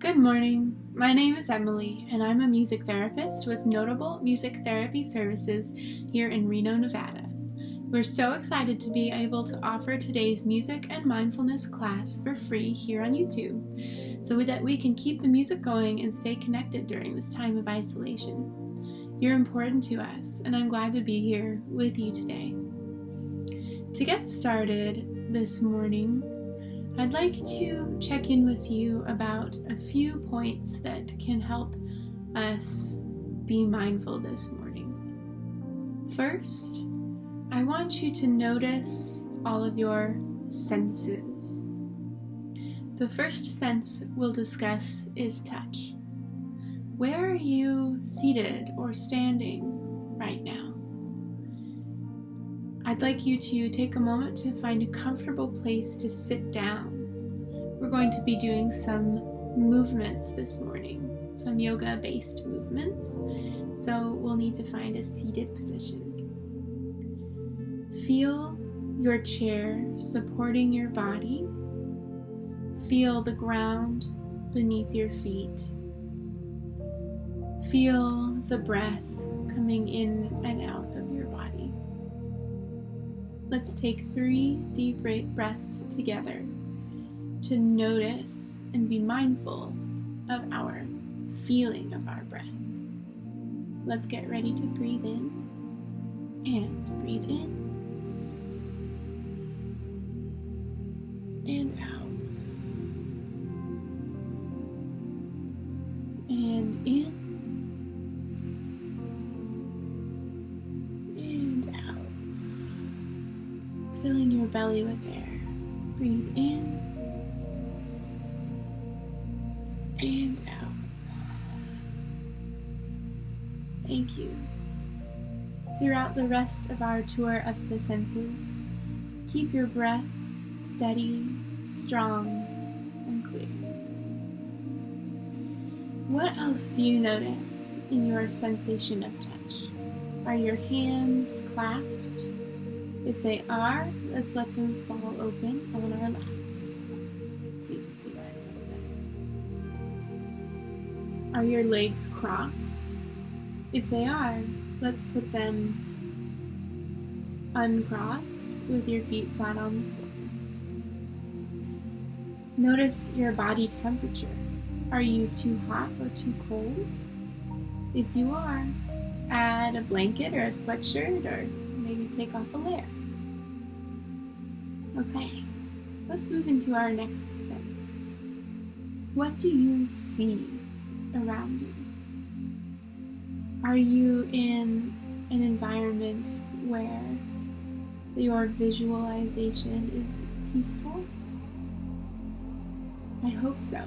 Good morning. My name is Emily, and I'm a music therapist with notable music therapy services here in Reno, Nevada. We're so excited to be able to offer today's music and mindfulness class for free here on YouTube, so that we can keep the music going and stay connected during this time of isolation. You're important to us, and I'm glad to be here with you today. To get started this morning, I'd like to check in with you about a few points that can help us be mindful this morning. First, I want you to notice all of your senses. The first sense we'll discuss is touch. Where are you seated or standing right now? I'd like you to take a moment to find a comfortable place to sit down. We're going to be doing some movements this morning, some yoga-based movements, so we'll need to find a seated position. Feel your chair supporting your body. Feel the ground beneath your feet. Feel the breath coming in and out of your body. Let's take 3 deep breaths together to notice and be mindful of our feeling of our breath. Let's get ready to breathe in and breathe in and out and in and out. Filling your belly with air. Breathe in and out. Thank you. Throughout the rest of our tour of the senses, keep your breath steady, strong, and clear. What else do you notice in your sensation of touch? Are your hands clasped? If they are, let's let them fall open on our laps. So you can see that a little better. Are your legs crossed? If they are, let's put them uncrossed with your feet flat on the floor. Notice your body temperature. Are you too hot or too cold? If you are, add a blanket or a sweatshirt, or maybe take off a layer. Okay, let's move into our next sense. What do you see around you? Are you in an environment where your visualization is peaceful? I hope so.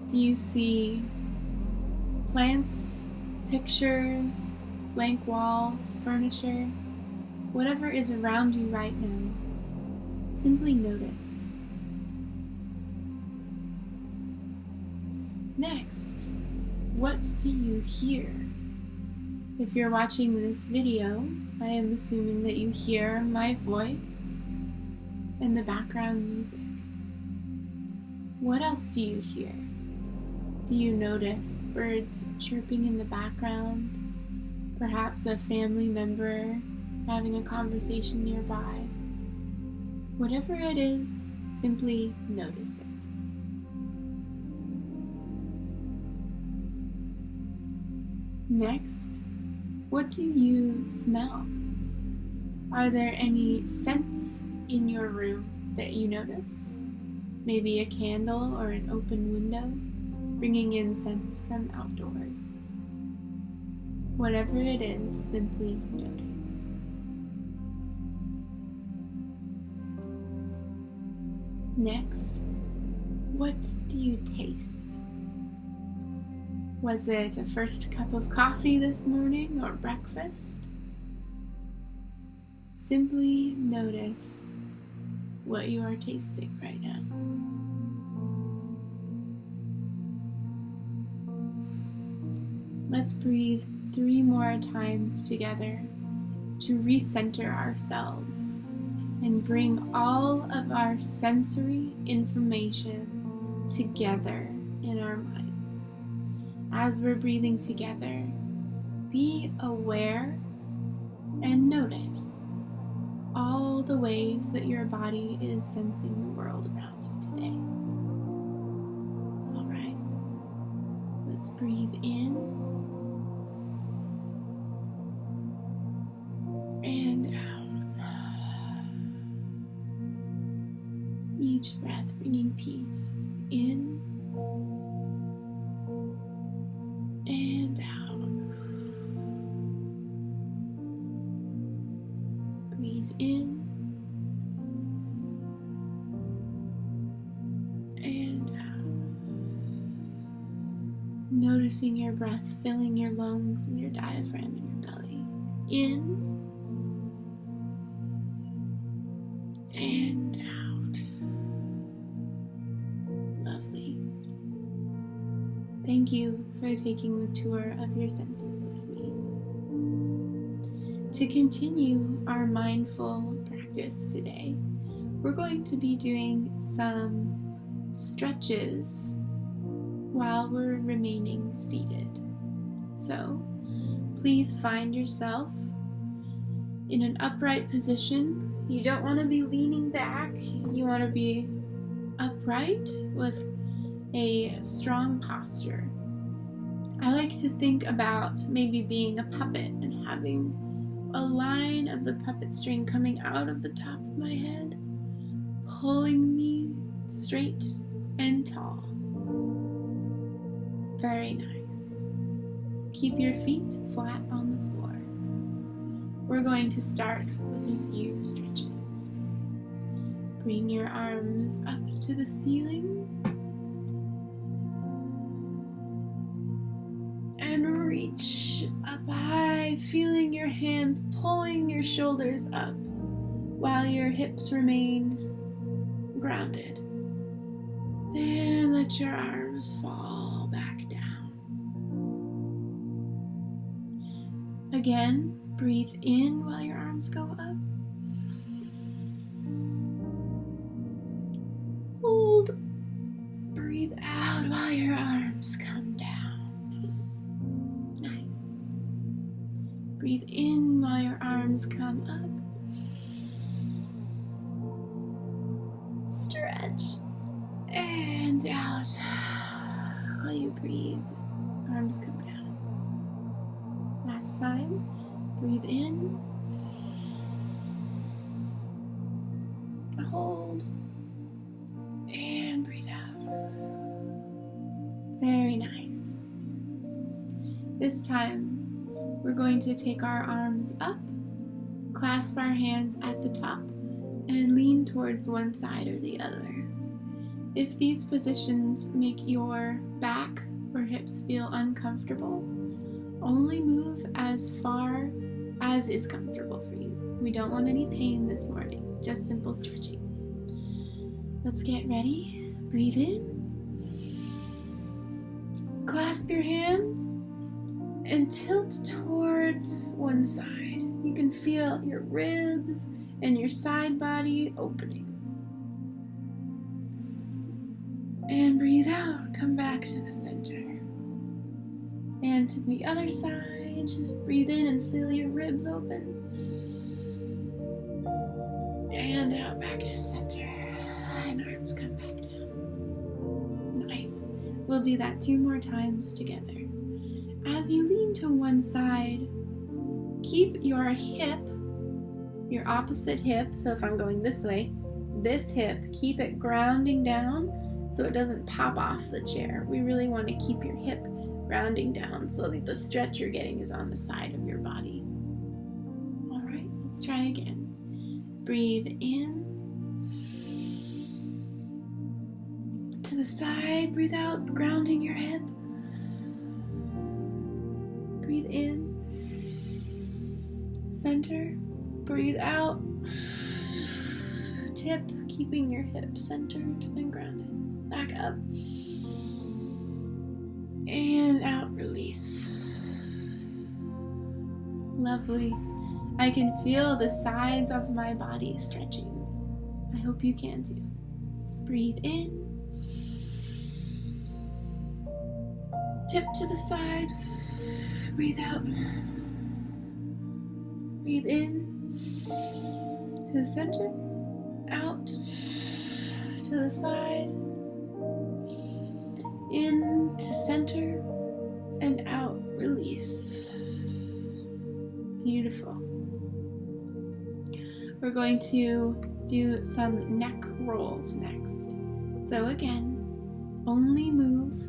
Do you see plants, pictures, blank walls, furniture, whatever is around you right now? Simply notice. Next, what do you hear? If you're watching this video, I am assuming that you hear my voice and the background music. What else do you hear? Do you notice birds chirping in the background? Perhaps a family member having a conversation nearby? Whatever it is, simply notice it. Next, what do you smell? Are there any scents in your room that you notice? Maybe a candle or an open window, bringing in scents from outdoors. Whatever it is, simply notice. Next, what do you taste? Was it a first cup of coffee this morning or breakfast? Simply notice what you are tasting right now. Let's breathe 3 more times together to recenter ourselves and bring all of our sensory information together in our minds. As we're breathing together, be aware and notice all the ways that your body is sensing the world around you today. All right, let's breathe in and out. Each breath bringing peace in and out. Breathe in and out. Noticing your breath filling your lungs and your diaphragm and your belly. In and out. Lovely. Thank you for taking the tour of your senses with me. To continue our mindful practice today, we're going to be doing some stretches while we're remaining seated. So please find yourself in an upright position. You don't want to be leaning back. You want to be upright with a strong posture. I like to think about maybe being a puppet and having a line of the puppet string coming out of the top of my head, pulling me straight and tall. Very nice. Keep your feet flat on the floor. We're going to start with a few stretches. Bring your arms up to the ceiling and reach up high, feeling your hands pulling your shoulders up while your hips remain grounded. Then let your arms fall back down. Again, breathe in while your arms go up. Hold. Breathe out while your arms come down. Nice. Breathe in while your arms come up. Stretch. And out while you breathe. Arms come down. Last time. Breathe in. Hold. And breathe out. Very nice. This time, we're going to take our arms up, clasp our hands at the top, and lean towards one side or the other. If these positions make your back or hips feel uncomfortable, only move as far as is comfortable for you. We don't want any pain this morning, just simple stretching. Let's get ready. Breathe in. Clasp your hands and tilt towards one side. You can feel your ribs and your side body opening. And breathe out. Come back to the center. And to the other side. Breathe in and feel your ribs open. And out back to center. And arms come back down. Nice. We'll do that 2 more times together. As you lean to one side, keep your hip, your opposite hip, so if I'm going this way, this hip, keep it grounding down so it doesn't pop off the chair. We really want to keep your hip grounding down so that the stretch you're getting is on the side of your body. All right, let's try again. Breathe in. To the side, breathe out, grounding your hip. Breathe in. Center, breathe out. Tip, keeping your hip centered and grounded. Back up. And out, release. Lovely. I can feel the sides of my body stretching. I hope you can too. Breathe in. Tip to the side. Breathe out. Breathe in to the center. Out to the side. In to center. And out. Release. Beautiful. We're going to do some neck rolls next. So again, only move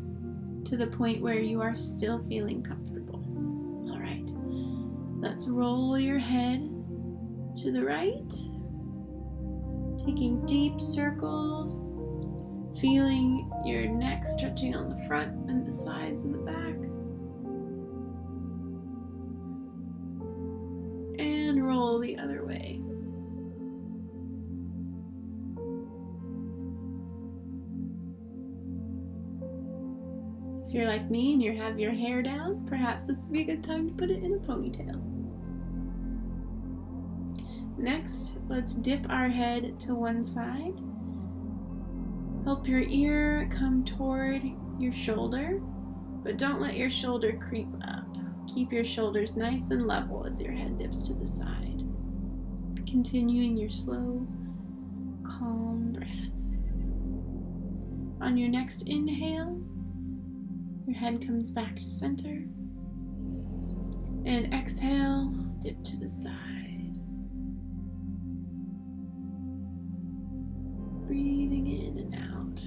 to the point where you are still feeling comfortable. All right, let's roll your head to the right, taking deep circles, feeling your neck stretching on the front and the sides and the back. And roll the other way. If you're like me and you have your hair down, perhaps this would be a good time to put it in a ponytail. Next, let's dip our head to one side. Help your ear come toward your shoulder, but don't let your shoulder creep up. Keep your shoulders nice and level as your head dips to the side. Continuing your slow, calm breath. On your next inhale, your head comes back to center. And exhale, dip to the side. Breathing in and out.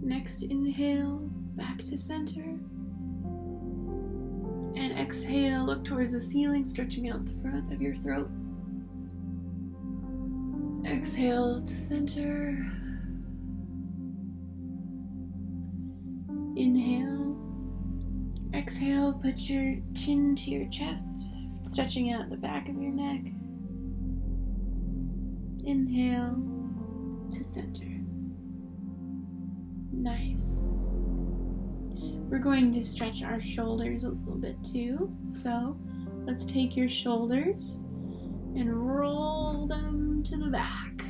Next inhale, back to center. And exhale, look towards the ceiling, stretching out the front of your throat. Exhale to center. Inhale. Exhale, put your chin to your chest, stretching out the back of your neck. Inhale to center. Nice. We're going to stretch our shoulders a little bit too. So let's take your shoulders and roll them to the back.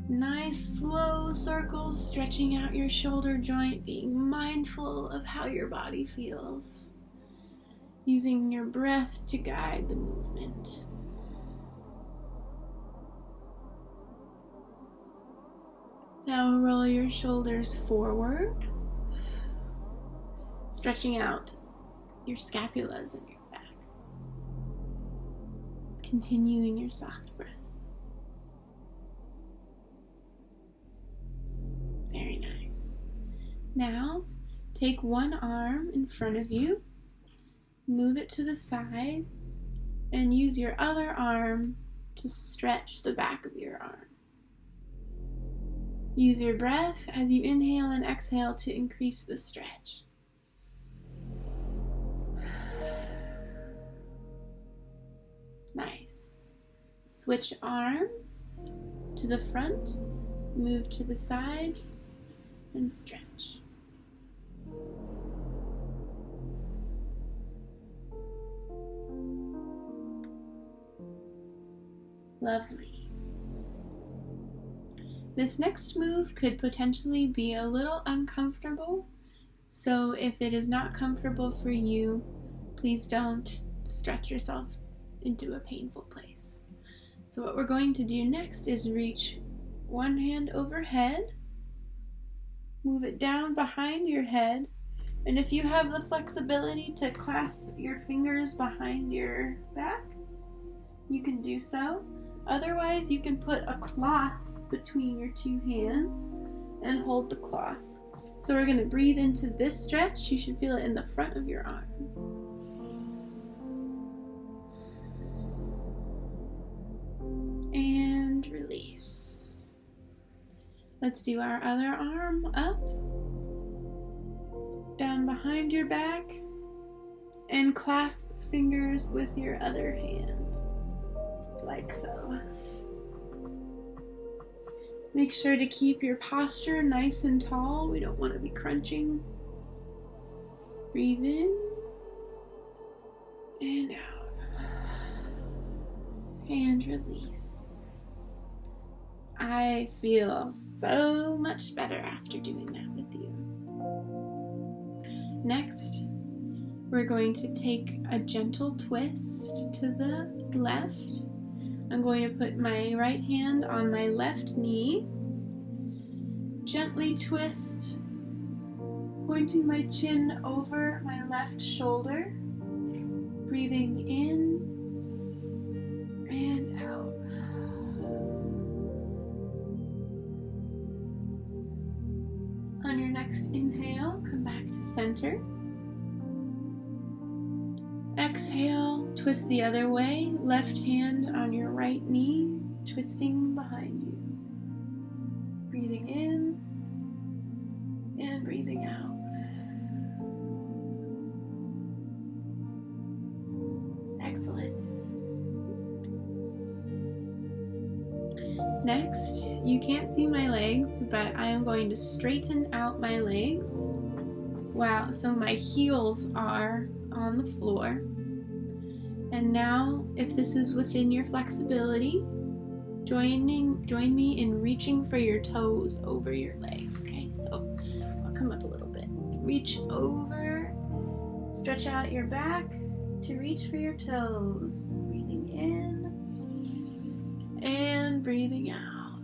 Nice slow circles, stretching out your shoulder joint, being mindful of how your body feels, using your breath to guide the movement. Now roll your shoulders forward, stretching out your scapulas and your back. Continuing your soft breath. Very nice. Now, take one arm in front of you, move it to the side, and use your other arm to stretch the back of your arm. Use your breath as you inhale and exhale to increase the stretch. Nice. Switch arms to the front, move to the side, and stretch. Lovely. This next move could potentially be a little uncomfortable, so if it is not comfortable for you, please don't stretch yourself into a painful place. So what we're going to do next is reach one hand overhead, move it down behind your head, and if you have the flexibility to clasp your fingers behind your back, you can do so. Otherwise, you can put a cloth between your two hands and hold the cloth. So we're going to breathe into this stretch. You should feel it in the front of your arm. And release. Let's do our other arm up, down behind your back, and clasp fingers with your other hand, like so. Make sure to keep your posture nice and tall. We don't want to be crunching. Breathe in and out. And release. I feel so much better after doing that with you. Next, we're going to take a gentle twist to the left. I'm going to put my right hand on my left knee, gently twist, pointing my chin over my left shoulder, breathing in and out. On your next inhale, come back to center. Exhale, twist the other way, left hand on your right knee, twisting behind you. Breathing in and breathing out. Excellent. Next, you can't see my legs, but I am going to straighten out my legs. Wow, so my heels are on the floor. And now, if this is within your flexibility, join me in reaching for your toes over your legs. Okay, so I'll come up a little bit. Reach over, stretch out your back to reach for your toes. Breathing in and breathing out.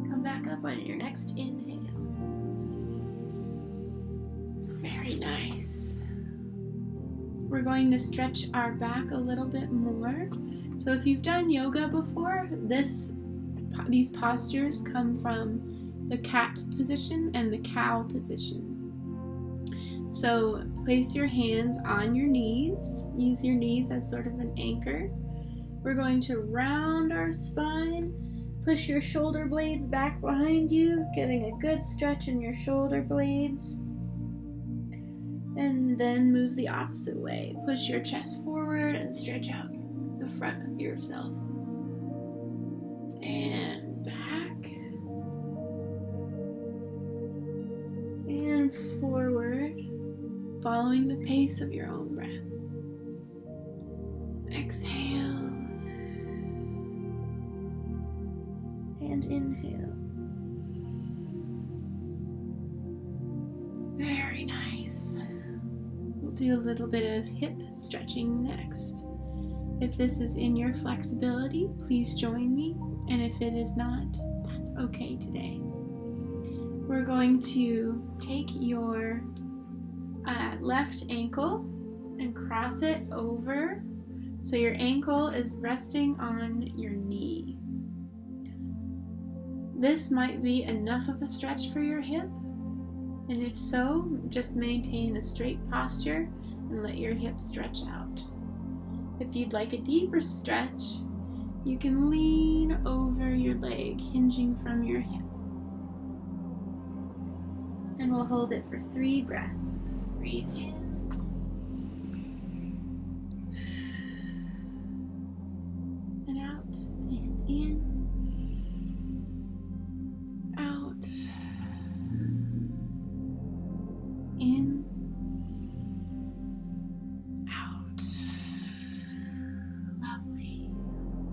Come back up on your next inhale. Very nice. We're going to stretch our back a little bit more. So if you've done yoga before, these postures come from the cat position and the cow position. So place your hands on your knees. Use your knees as sort of an anchor. We're going to round our spine. Push your shoulder blades back behind you, getting a good stretch in your shoulder blades. And then move the opposite way. Push your chest forward and stretch out the front of yourself. And back. And forward, following the pace of your own breath. Exhale. And inhale. Very nice. We'll do a little bit of hip stretching next. If this is in your flexibility, please join me. And if it is not, that's okay today. We're going to take your left ankle and cross it over so your ankle is resting on your knee. This might be enough of a stretch for your hip, and if so, just maintain a straight posture and let your hips stretch out. If you'd like a deeper stretch, you can lean over your leg, hinging from your hip. And we'll hold it for 3 breaths. Breathe in. And out. And in. Out. In. Out. Lovely.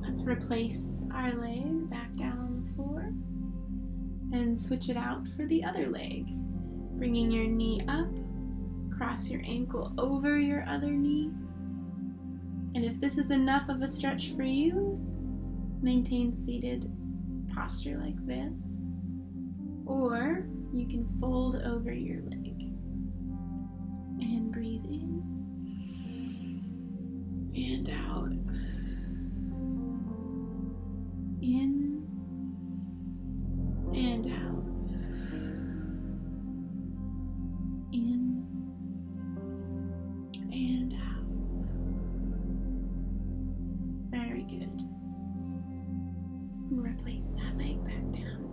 Let's replace our leg back down on the floor and switch it out for the other leg. Bringing your knee up, cross your ankle over your other knee. And if this is enough of a stretch for you, maintain seated posture like this. Or you can fold over your leg. And breathe in. And out. In. And out. In and out. Very good. Replace that leg back down.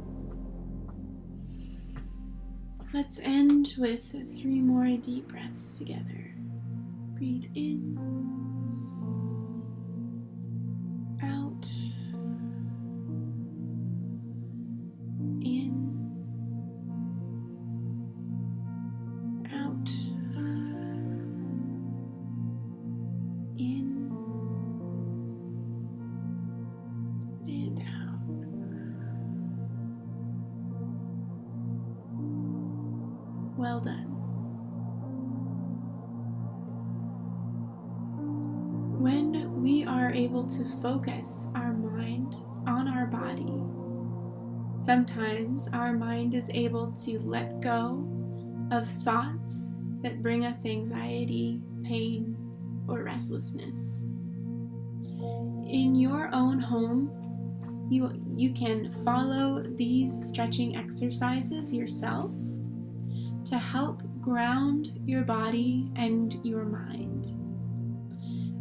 Let's end with 3 more deep breaths together. Breathe in, out, in, out, in, and out. Well done. When we are able to focus our mind on our body, sometimes our mind is able to let go of thoughts that bring us anxiety, pain, or restlessness. In your own home, you can follow these stretching exercises yourself to help ground your body and your mind.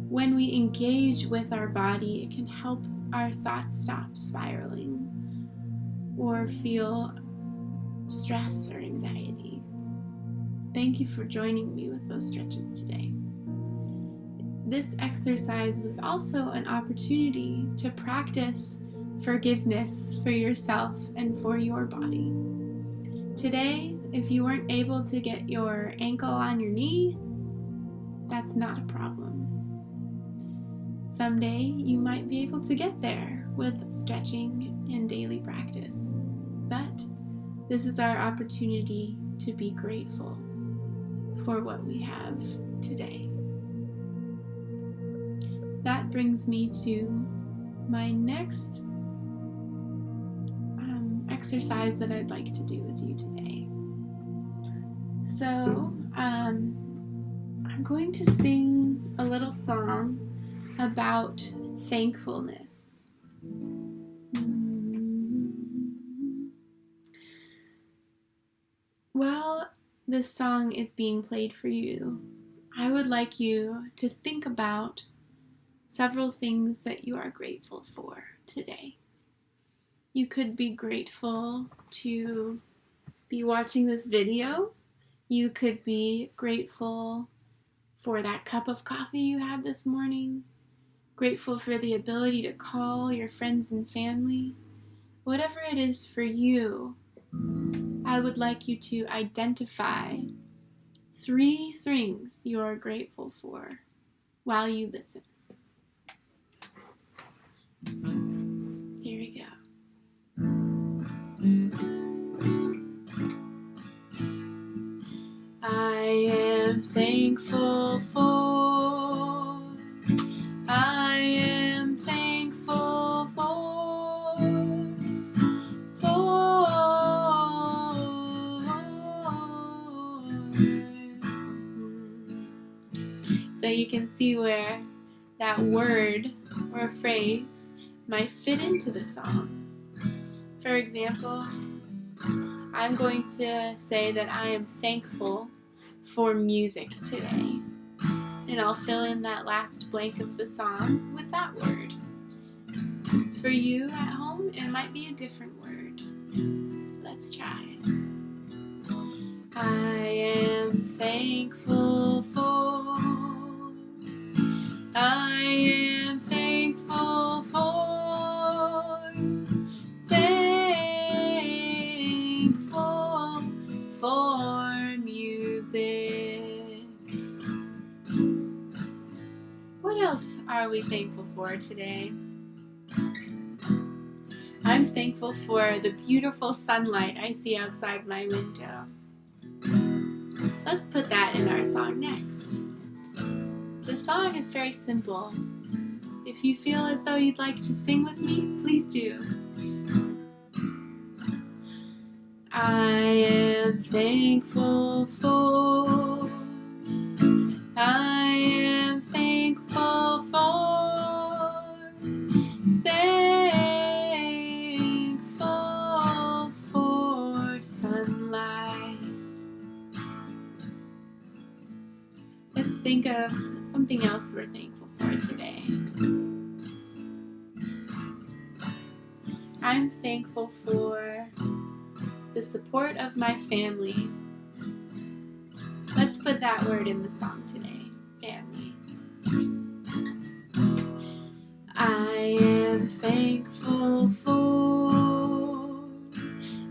When we engage with our body, it can help our thoughts stop spiraling or feel stress or anxiety. Thank you for joining me with those stretches today. This exercise was also an opportunity to practice forgiveness for yourself and for your body. Today, if you weren't able to get your ankle on your knee, that's not a problem. Someday, you might be able to get there with stretching and daily practice. But this is our opportunity to be grateful for what we have today. That brings me to my next exercise that I'd like to do with you today. So, I'm going to sing a little song about thankfulness. While this song is being played for you, I would like you to think about several things that you are grateful for today. You could be grateful to be watching this video. You could be grateful for that cup of coffee you had this morning. Grateful for the ability to call your friends and family. Whatever it is for you, I would like you to identify 3 things you are grateful for while you listen. Here we go. I am thankful for, I am thankful for. So you can see where that word or a phrase might fit into the song. For example, I'm going to say that I am thankful for music today. And I'll fill in that last blank of the song with that word. For you at home, it might be a different word. Let's try. I am thankful for, I am thankful for, thankful for music. What else are we thankful for today? I'm thankful for the beautiful sunlight I see outside my window. Let's put that in our song next. The song is very simple. If you feel as though you'd like to sing with me, please do. I am thankful for, I am thankful for, thankful for sunlight. Let's think of something else we're thankful for today. I'm thankful for the support of my family. Let's put that word in the song today, family. I am thankful for,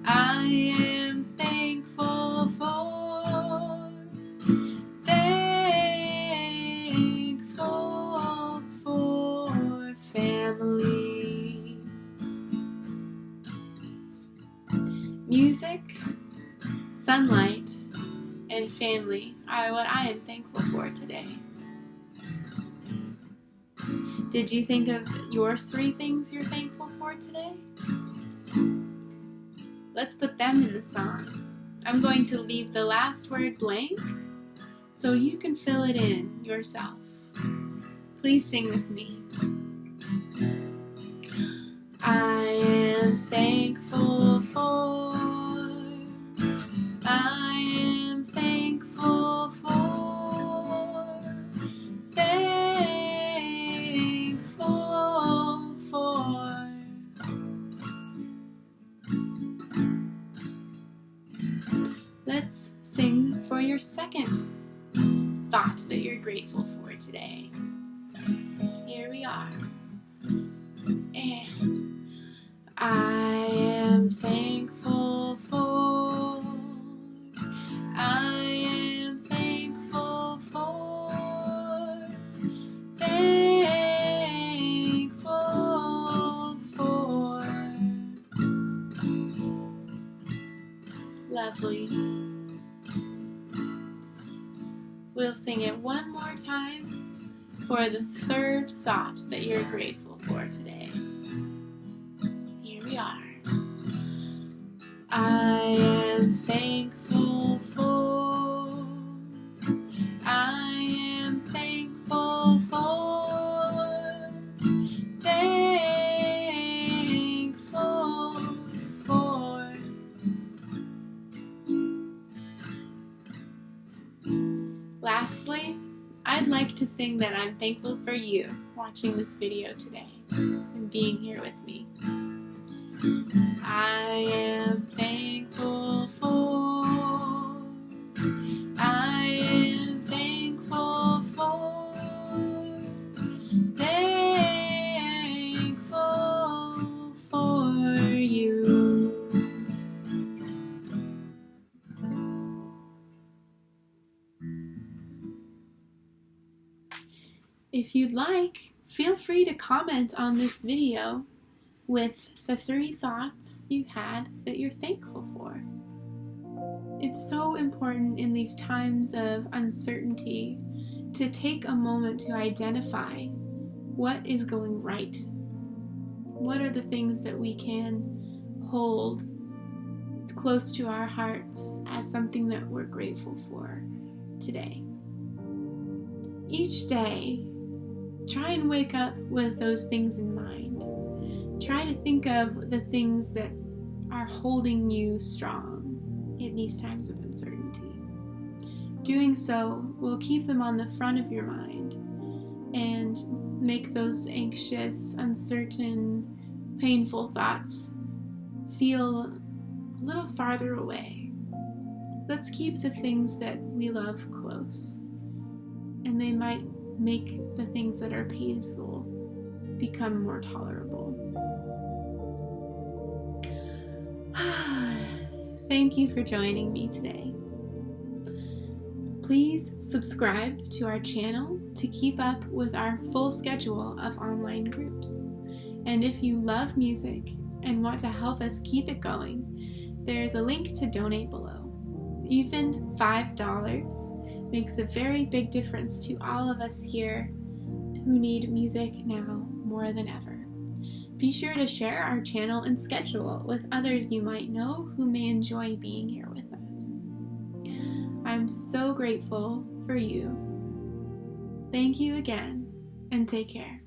I am thankful for, thankful for family. Music, sunlight, and family are what I am thankful for today. Did you think of your 3 things you're thankful for today? Let's put them in the song. I'm going to leave the last word blank so you can fill it in yourself. Please sing with me. I am thankful for. I am thankful for. Thankful for. Let's sing for your second thought that you're grateful for today. Here we are. And I am thankful for. I am thankful for. Thankful for. Lovely. We'll sing it one more time for the third thought that you're grateful for today. Here we are. I am thankful for. I am thankful for. Thankful for. Lastly, I'd like to sing that I'm thankful for you watching this video today and being here with me. I am thankful for. I am thankful for. Thankful for you. If you'd like, feel free to comment on this video with the 3 thoughts you had that you're thankful for. It's so important in these times of uncertainty to take a moment to identify what is going right. What are the things that we can hold close to our hearts as something that we're grateful for today. Each day, try and wake up with those things in mind. Try to think of the things that are holding you strong in these times of uncertainty. Doing so will keep them on the front of your mind and make those anxious, uncertain, painful thoughts feel a little farther away. Let's keep the things that we love close, and they might make the things that are painful become more tolerable. Thank you for joining me today. Please subscribe to our channel to keep up with our full schedule of online groups. And if you love music and want to help us keep it going, there's a link to donate below. Even $5 makes a very big difference to all of us here who need music now more than ever. Be sure to share our channel and schedule with others you might know who may enjoy being here with us. I'm so grateful for you. Thank you again, and take care.